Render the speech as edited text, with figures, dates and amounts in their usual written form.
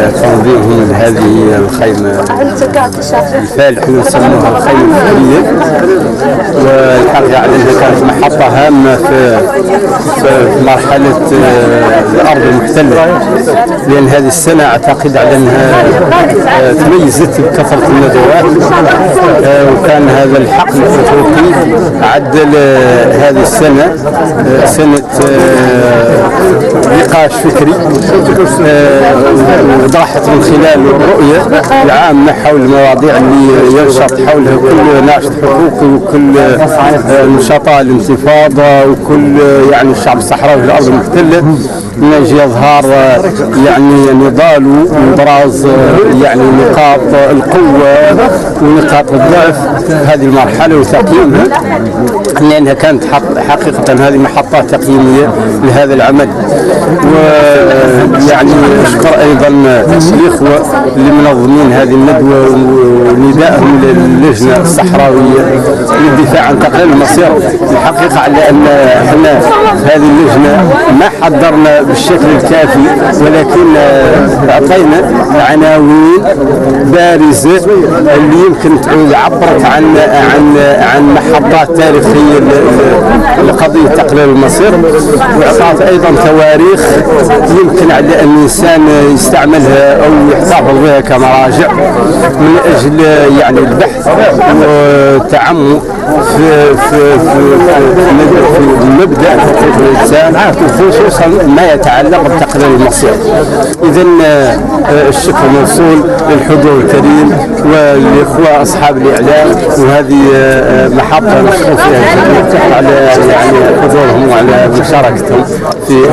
تنظيمهم لهذه الخيمة الفالح نسموها الخيمة الفكرية. والحقيقة على أنها كانت محطة هامة في مرحلة الأرض المحتلة، لأن هذه السنة أعتقد على أنها تميزت بكثرة الندوات، وكان هذا الحقل الأفريقي عدل هذه السنة سنة نقاش فكري وضحت من خلال الرؤية العامة حول المواضيع اللي ينشط حولها كل ناشط حقوقي وكل نشطاء الانتفاضة وكل يعني الشعب الصحراوي في الأرض المحتلة، من أجل إظهار يعني نضال وإبراز يعني نقاط القوة ونقاط الضعف هذه المرحلة وتقييمها، لأنها كانت حقيقة هذه محطات تقييمية لهذا العمل. ويعني أشكر أيضا الإخوة اللي منظمين هذه الندوة وندائهم للجنة الصحراوية للدفاع عن تقليل المصير. الحقيقة على أن احنا هذه اللجنة ما حضرنا بالشكل الكافي، ولكن أعطينا عناوين بارزة اللي يمكن تعود عبرت عن محطات تاريخية لقضية تقليل المصير، وأعطت أيضا تواريخ يمكن على أن الإنسان يستعملها أو يحتفظ بها كمراجع من أجل يعني البحث والتعمق في مبدأ الإنسان خصوصا ما يتعلق بتقليل المصير. إذا الشكر موصول للحضور الكريم والإخوة أصحاب الإعلام، وهذه محطة نشكر فيها الجميع على يعني حضورهم وعلى مشاركتهم في